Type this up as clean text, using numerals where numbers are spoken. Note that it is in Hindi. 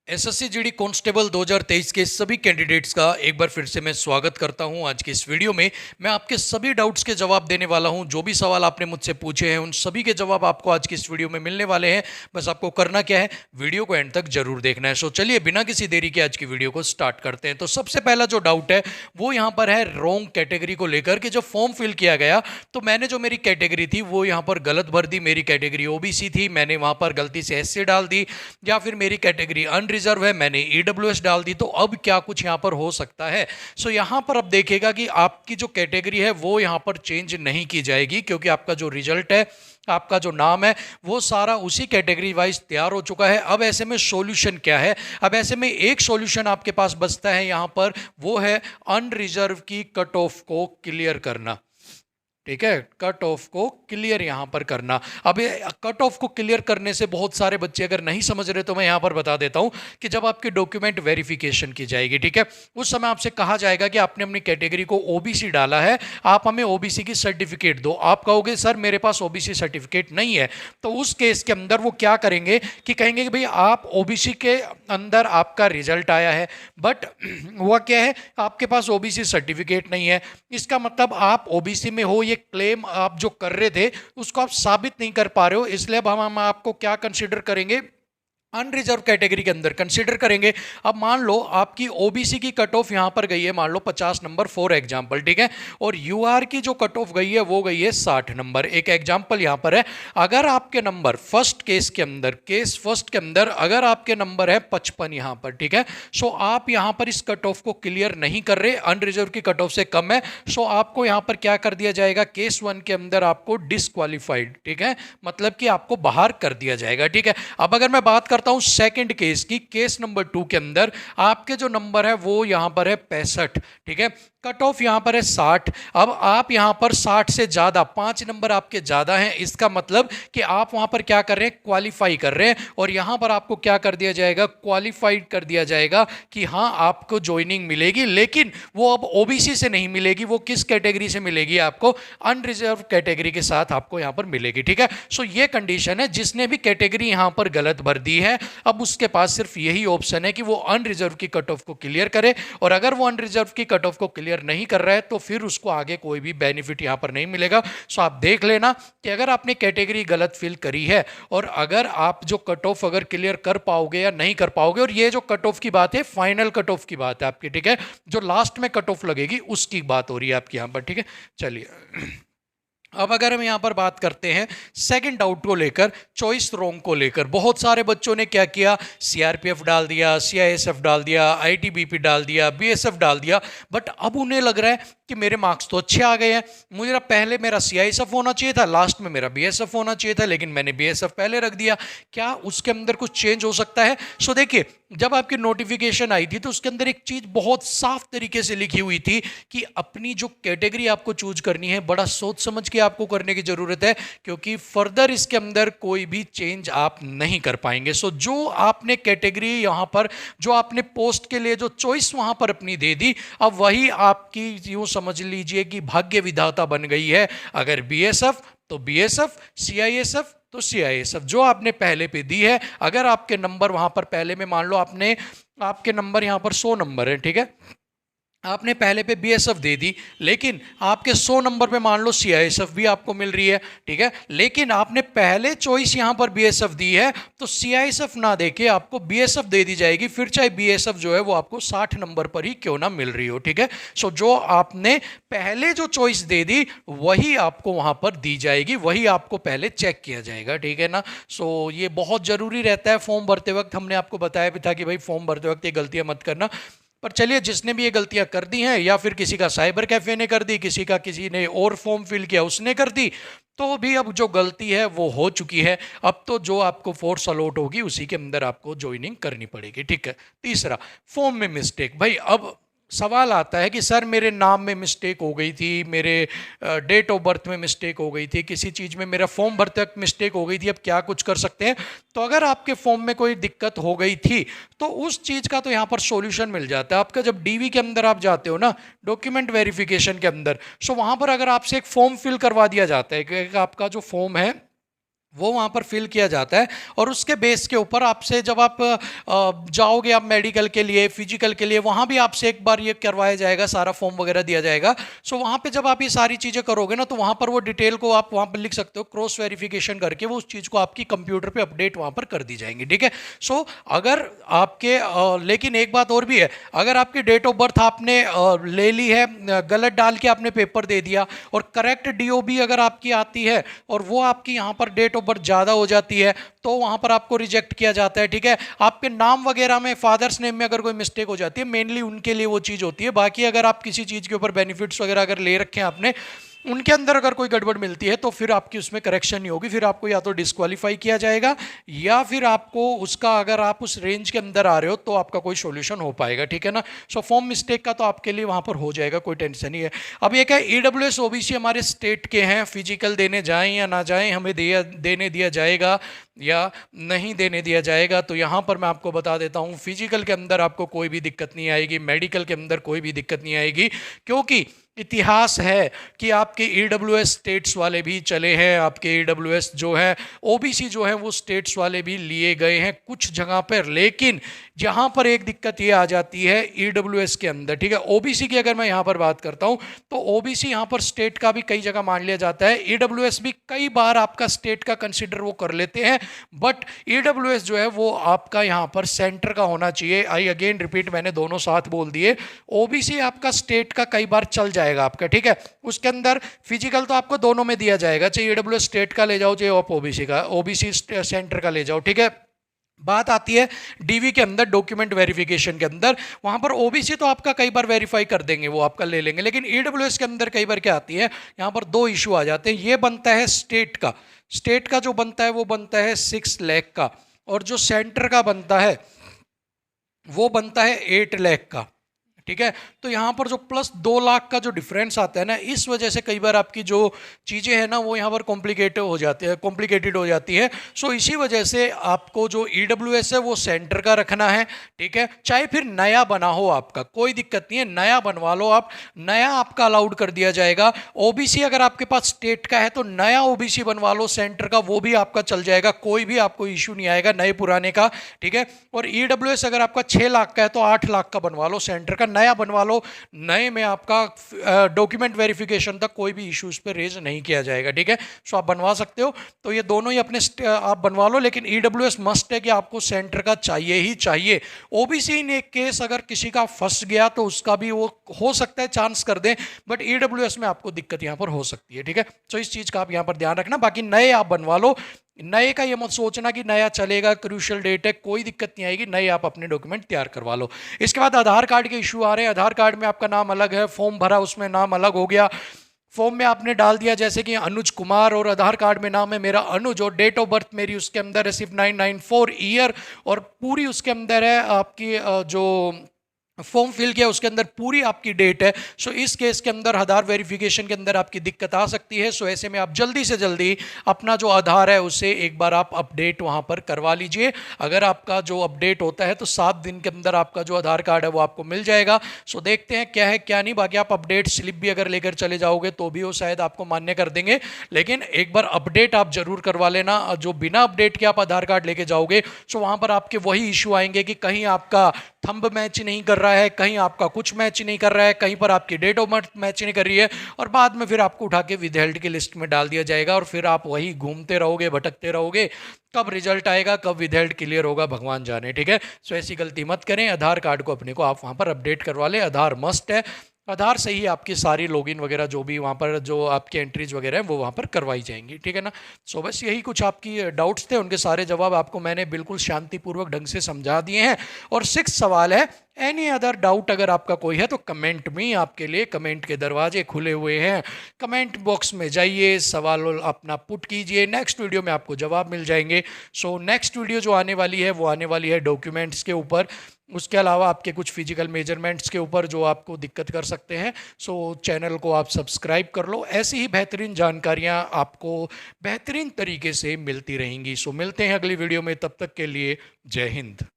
एसएससी जीडी कांस्टेबल 2023 के सभी कैंडिडेट्स का एक बार फिर से मैं स्वागत करता हूं। आज की इस वीडियो में मैं आपके सभी डाउट्स के जवाब देने वाला हूं। जो भी सवाल आपने मुझसे पूछे हैं उन सभी के जवाब आपको आज की इस वीडियो में मिलने वाले हैं। बस आपको करना क्या है, वीडियो को एंड तक जरूर देखना है। सो चलिए बिना किसी देरी के आज की वीडियो को स्टार्ट करते हैं। तो सबसे पहला जो डाउट है वो यहाँ पर है रॉन्ग कैटेगरी को लेकर कि जब फॉर्म फिल किया गया तो मैंने जो मेरी कैटेगरी थी वो यहाँ पर गलत भर दी। मेरी कैटेगरी ओबीसी थी, मैंने वहाँ पर गलती से एससी डाल दी, या फिर मेरी कैटेगरी अनरिजर्व है, मैंने ईडब्ल्यूएस डाल दी। तो अब क्या कुछ यहां पर हो सकता है? सो यहां पर अब देखिएगा कि आपकी जो कैटेगरी है वो यहां पर चेंज नहीं की जाएगी, क्योंकि आपका जो रिजल्ट है, आपका जो नाम है, वो सारा उसी कैटेगरी वाइज तैयार हो चुका है। अब ऐसे में सॉल्यूशन क्या है? अब ऐसे में एक सॉल्यूशन आपके पास बचता है यहां पर, वो है अनरिजर्व की कट ऑफ को क्लियर करना। ठीक है, कट ऑफ को क्लियर यहां पर करना। अब कट ऑफ को क्लियर करने से बहुत सारे बच्चे अगर नहीं समझ रहे तो मैं यहां पर बता देता हूं कि जब आपकी डॉक्यूमेंट वेरिफिकेशन की जाएगी, ठीक है, उस समय आपसे कहा जाएगा कि आपने अपनी कैटेगरी को ओबीसी डाला है, आप हमें ओबीसी की सर्टिफिकेट दो। आप कहोगे सर मेरे पास ओबीसी सर्टिफिकेट नहीं है, तो उस केस के अंदर वो क्या करेंगे कि कहेंगे कि भाई आप ओबीसी के अंदर आपका रिजल्ट आया है, बट हुआ क्या है, आपके पास ओबीसी सर्टिफिकेट नहीं है। इसका मतलब आप ओबीसी में हो, ये क्लेम आप जो कर रहे थे उसको आप साबित नहीं कर पा रहे हो। इसलिए अब हम आपको क्या कंसीडर करेंगे, अनरिजर्व कैटेगरी के अंदर कंसीडर करेंगे। अब मान लो आपकी ओबीसी की कट ऑफ यहां पर गई है, मान लो 50 नंबर फॉर एग्जांपल, ठीक है, और यूआर की जो कट ऑफ गई है वो गई है 60 नंबर। एक एग्जांपल यहां पर है, अगर आपके नंबर फर्स्ट केस के अंदर, केस फर्स्ट के अंदर अगर आपके नंबर है 55 यहां पर, ठीक है, सो आप यहां पर इस कट ऑफ को क्लियर नहीं कर रहे, अनरिजर्व की कट ऑफ से कम है, सो आपको यहां पर क्या कर दिया जाएगा, केस वन के अंदर आपको डिस्क्वालीफाइड, ठीक है, मतलब कि आपको बाहर कर दिया जाएगा। ठीक है, अब अगर मैं बात करता हूं सेकंड केस की, केस नंबर 2 के अंदर आपके जो नंबर है वो यहां पर है 65, ठीक है, कट ऑफ यहां पर है 60। अब आप यहां पर 60 से ज्यादा, 5 नंबर आपके ज्यादा हैं, इसका मतलब कि आप वहां पर क्या कर रहे हैं, क्वालिफाई कर रहे हैं, और यहां पर आपको क्या कर दिया जाएगा, क्वालिफाइड कर दिया जाएगा कि हां आपको ज्वाइनिंग मिलेगी, लेकिन वो अब ओबीसी से नहीं मिलेगी, वो किस कैटेगरी से मिलेगी, आपको अनरिजर्व कैटेगरी के साथ आपको यहां पर मिलेगी। ठीक है, सो ये कंडीशन है, जिसने भी कैटेगरी यहां पर गलत भर दी है अब उसके पास सिर्फ यही ऑप्शन है कि वो अनरिजर्व की कट ऑफ को क्लियर करे, और अगर वो अनरिजर्व की कट ऑफ को क्लियर नहीं कर रहा है तो फिर उसको आगे कोई भी बेनिफिट यहां पर नहीं मिलेगा। सो आप देख लेना कि अगर आपने कैटेगरी गलत फिल करी है और अगर आप जो कट ऑफ अगर क्लियर कर पाओगे या नहीं कर पाओगे, और ये जो कट ऑफ की बात है फाइनल कट ऑफ की बात है आपकी, ठीक है, जो लास्ट में कट ऑफ लगेगी उसकी बात हो रही है आपकी यहां पर। ठीक है, चलिए अब अगर हम यहां पर बात करते हैं सेकंड डाउट को लेकर, चॉइस रॉन्ग को लेकर, बहुत सारे बच्चों ने क्या किया, सीआरपीएफ डाल दिया, सीआईएसएफ डाल दिया, आईटीबीपी डाल दिया, बीएसएफ डाल दिया, बट अब उन्हें लग रहा है कि मेरे मार्क्स तो अच्छे आ गए हैं, मुझे पहले मेरा सीआईएसएफ होना चाहिए था, लास्ट में मेरा बीएसएफ होना चाहिए था, लेकिन मैंने बीएसएफ पहले रख दिया, क्या उसके अंदर कुछ चेंज हो सकता है? सो देखिए, जब आपकी नोटिफिकेशन आई थी तो उसके अंदर एक चीज बहुत साफ तरीके से लिखी हुई थी कि अपनी जो कैटेगरी आपको चूज करनी है बड़ा सोच समझ के आपको करने की जरूरत है, क्योंकि फर्दर इसके अंदर कोई भी चेंज आप नहीं कर पाएंगे। सो जो आपने कैटेगरी यहां पर, जो आपने पोस्ट के लिए जो चॉइस वहां पर अपनी दे दी, अब वही आपकी यूं समझ लीजिए कि भाग्य विधाता बन गई है। अगर बीएसएफ तो बीएसएफ, सीआईएसएफ तो सीआईएसएफ, जो आपने पहले पे दी है। अगर आपके नंबर वहां पर पहले में, मान लो आपने, आपके नंबर यहां पर 100 नंबर है, ठीक है, आपने पहले पे बीएसएफ दे दी, लेकिन आपके 100 नंबर पे मान लो सीआईएसएफ भी आपको मिल रही है, ठीक है, लेकिन आपने पहले चॉइस यहां पर बीएसएफ दी है तो सीआईएसएफ ना देके आपको बीएसएफ दे दी जाएगी, फिर चाहे बीएसएफ जो है वो आपको 60 नंबर पर ही क्यों ना मिल रही हो। ठीक है, सो जो आपने पहले जो चॉइस दे दी वही आपको वहां पर दी जाएगी, वही आपको पहले चेक किया जाएगा। ठीक है ना, सो ये बहुत जरूरी रहता है फॉर्म भरते वक्त, हमने आपको बताया भी था कि भाई फॉर्म भरते वक्त ये गलतियां मत करना। पर चलिए, जिसने भी ये गलतियां कर दी हैं, या फिर किसी का साइबर कैफे ने कर दी, किसी ने और फॉर्म फिल किया उसने कर दी, तो भी अब जो गलती है वो हो चुकी है। अब तो जो आपको फोर्स अलॉट होगी उसी के अंदर आपको ज्वाइनिंग करनी पड़ेगी। ठीक है, तीसरा, फॉर्म में मिस्टेक। भाई अब सवाल आता है कि सर मेरे नाम में मिस्टेक हो गई थी, मेरे डेट ऑफ बर्थ में मिस्टेक हो गई थी, किसी चीज़ में मेरा फॉर्म भरते वक्त मिस्टेक हो गई थी, अब क्या कुछ कर सकते हैं? तो अगर आपके फॉर्म में कोई दिक्कत हो गई थी तो उस चीज़ का तो यहाँ पर सॉल्यूशन मिल जाता है। आपका जब डीवी के अंदर आप जाते हो ना, डॉक्यूमेंट वेरिफिकेशन के अंदर, सो वहाँ पर अगर आपसे एक फॉर्म फिल करवा दिया जाता है कि आपका जो फॉर्म है वो वहाँ पर फिल किया जाता है और उसके बेस के ऊपर आपसे जब आप जाओगे आप मेडिकल के लिए, फिजिकल के लिए, वहाँ भी आपसे एक बार ये करवाया जाएगा, सारा फॉर्म वगैरह दिया जाएगा। सो वहाँ पे जब आप ये सारी चीज़ें करोगे ना, तो वहाँ पर वो डिटेल को आप वहाँ पर लिख सकते हो, क्रॉस वेरिफिकेशन करके वो उस चीज़ को आपकी कंप्यूटर पे अपडेट वहाँ पर कर दी जाएंगी, ठीक है। सो अगर आपके लेकिन एक बात और भी है, अगर आपकी डेट ऑफ बर्थ आपने ले ली है, गलत डाल के आपने पेपर दे दिया, और करेक्ट डीओबी अगर आपकी आती है और वो आपकी यहाँ पर डेट ऑफ बर्थ ज़्यादा हो जाती है, तो वहाँ पर आपको रिजेक्ट किया जाता है, ठीक है। आपके नाम वगैरह में, फादर्स नेम में अगर कोई मिस्टेक हो जाती है, मेनली उनके लिए वो चीज़ होती है। बाकी अगर आप किसी चीज़ के ऊपर बेनिफिट्स वगैरह अगर ले रखे हैं आपने, उनके अंदर अगर कोई गड़बड़ मिलती है तो फिर आपकी उसमें करेक्शन नहीं होगी, फिर आपको या तो डिस्क्वालीफाई किया जाएगा, या फिर आपको उसका, अगर आप उस रेंज के अंदर आ रहे हो तो आपका कोई सॉल्यूशन हो पाएगा, ठीक है ना। सो फॉर्म मिस्टेक का तो आपके लिए वहाँ पर हो जाएगा, कोई टेंशन नहीं है। अब एक है ईडब्ल्यूएस ओबीसी हमारे स्टेट के हैं, फिजिकल देने जाएं या ना जाएं, हमें देने दिया जाएगा या नहीं देने दिया जाएगा। तो यहाँ पर मैं आपको बता देता हूँ, फिजिकल के अंदर आपको कोई भी दिक्कत नहीं आएगी, मेडिकल के अंदर कोई भी दिक्कत नहीं आएगी, क्योंकि इतिहास है कि आपके ईडब्ल्यूएस स्टेट्स वाले भी चले हैं, आपके ईडब्ल्यूएस जो है, ओबीसी जो है वो स्टेट्स वाले भी लिए गए हैं कुछ जगह पर। लेकिन जहाँ पर एक दिक्कत ये आ जाती है ईडब्ल्यूएस के अंदर, ठीक है। ओबीसी की अगर मैं यहाँ पर बात करता हूँ, तो ओबीसी यहाँ पर स्टेट का भी कई जगह मान लिया जाता है, ईडब्ल्यूएस भी कई बार आपका स्टेट का कंसिडर वो कर लेते हैं, बट ईडब्ल्यूएस जो है वो आपका यहाँ पर सेंटर का होना चाहिए। आई अगेन रिपीट, मैंने दोनों साथ बोल दिए, ओबीसी आपका स्टेट का कई बार चल जाएगा आपका, ठीक है। उसके अंदर फिजिकल तो आपको दोनों में दिया जाएगा, चाहे ईडब्ल्यूएस स्टेट का ले जाओ, चाहे आप ओबीसी का, ओबीसी सेंटर का ले जाओ, ठीक है। बात आती है डीवी के अंदर, डॉक्यूमेंट वेरिफिकेशन के अंदर, वहां पर ओबीसी तो आपका कई बार वेरीफाई कर देंगे, वो आपका ले लेंगे, लेकिन ईडब्ल्यूएस के अंदर कई बार क्या आती है, यहां पर दो इशू आ जाते हैं। ये बनता है स्टेट का, स्टेट का जो बनता है वो बनता है 6 लाख का, और जो सेंटर का बनता है वो बनता है 8 लाख का, ठीक है। तो यहाँ पर जो प्लस 2 लाख का जो डिफरेंस आता है ना, इस वजह से कई बार आपकी जो चीज़ें हैं ना वो यहाँ पर कॉम्प्लिकेटेड हो जाती है। सो इसी वजह से आपको जो ईडब्ल्यूएस है वो सेंटर का रखना है, ठीक है। चाहे फिर नया बना हो आपका, कोई दिक्कत नहीं है, नया बनवा लो आप, नया आपका अलाउड कर दिया जाएगा। ओबीसी अगर आपके पास स्टेट का है तो नया ओबीसी बनवा लो सेंटर का, वो भी आपका चल जाएगा, कोई भी आपको इशू नहीं आएगा नए पुराने का, ठीक है। और ईडब्ल्यूएस अगर आपका 6 लाख का है तो 8 लाख का बनवा लो सेंटर का, नया बनवा लो, नए में आपका डॉक्यूमेंट वेरिफिकेशन तक कोई भी इश्यूज पे रेज नहीं किया जाएगा, ठीक है। सो आप बनवा सकते हो, तो ये दोनों ही अपने आप बनवा लो, लेकिन ईडब्ल्यूएस मस्ट है कि आपको सेंटर का चाहिए ही चाहिए। ओबीसी इन एक केस अगर किसी का फंस गया तो उसका भी वो हो सकता है चांस कर दें, बट ईडब्ल्यूएस में आपको दिक्कत यहां पर हो सकती है, ठीक है। सो इस चीज का आप यहां पर ध्यान रखना। बाकी नए आप बनवा लो, नए का ये मत सोचना कि नया चलेगा, क्रूशियल डेट है, कोई दिक्कत नहीं आएगी, नए आप अपने डॉक्यूमेंट तैयार करवा लो। इसके बाद आधार कार्ड के इशू आ रहे हैं। आधार कार्ड में आपका नाम अलग है, फॉर्म भरा उसमें नाम अलग हो गया, फॉर्म में आपने डाल दिया जैसे कि अनुज कुमार, और आधार कार्ड में नाम है मेरा अनुज, और डेट ऑफ बर्थ मेरी उसके अंदर है सिर्फ 994 ईयर, और पूरी उसके अंदर है आपकी जो फॉर्म फिल किया उसके अंदर पूरी आपकी डेट है। सो इस केस के अंदर आधार वेरिफिकेशन के अंदर आपकी दिक्कत आ सकती है। सो ऐसे में आप जल्दी से जल्दी अपना जो आधार है उसे एक बार आप अपडेट वहां पर करवा लीजिए। अगर आपका जो अपडेट होता है तो 7 दिन के अंदर आपका जो आधार कार्ड है वो आपको मिल जाएगा। सो देखते हैं क्या है क्या नहीं। बाकी आप अपडेट स्लिप भी अगर लेकर चले जाओगे तो भी वो शायद आपको मान्य कर देंगे, लेकिन एक बार अपडेट आप जरूर करवा लेना। जो बिना अपडेट के आप आधार कार्ड लेके जाओगे सो वहां पर आपके वही इशू आएंगे कि कहीं आपका थंब मैच नहीं कर रहा है, कहीं आपका कुछ मैच नहीं कर रहा है, कहीं पर आपकी डेट ऑफ बर्थ मैच नहीं कर रही है, और बाद में फिर आपको उठा के विदहेल्ड की लिस्ट में डाल दिया जाएगा, और फिर आप वही घूमते रहोगे, भटकते रहोगे। कब रिजल्ट आएगा, कब विदहेल्ड क्लियर होगा, भगवान जाने, ठीक है। सो ऐसी गलती मत करें। आधार कार्ड को अपने को आप वहां पर अपडेट करवा लें, आधार मस्ट है। आधार से ही आपकी सारी लॉगिन वगैरह जो भी वहाँ पर जो आपकी एंट्रीज वगैरह हैं वो वहाँ पर करवाई जाएंगी, ठीक है ना। सो बस यही कुछ आपकी डाउट्स थे, उनके सारे जवाब आपको मैंने बिल्कुल शांतिपूर्वक ढंग से समझा दिए हैं। और 6 सवाल है, एनी अदर डाउट अगर आपका कोई है तो कमेंट में, आपके लिए कमेंट के दरवाजे खुले हुए हैं। कमेंट बॉक्स में जाइए, सवाल अपना पुट कीजिए, नेक्स्ट वीडियो में आपको जवाब मिल जाएंगे। सो नेक्स्ट वीडियो जो आने वाली है वो आने वाली है डॉक्यूमेंट्स के ऊपर, उसके अलावा आपके कुछ फिजिकल मेजरमेंट्स के ऊपर जो आपको दिक्कत कर सकते हैं। सो चैनल को आप सब्सक्राइब कर लो, ऐसी ही बेहतरीन जानकारियां आपको बेहतरीन तरीके से मिलती रहेंगी। सो मिलते हैं अगली वीडियो में, तब तक के लिए जय हिंद।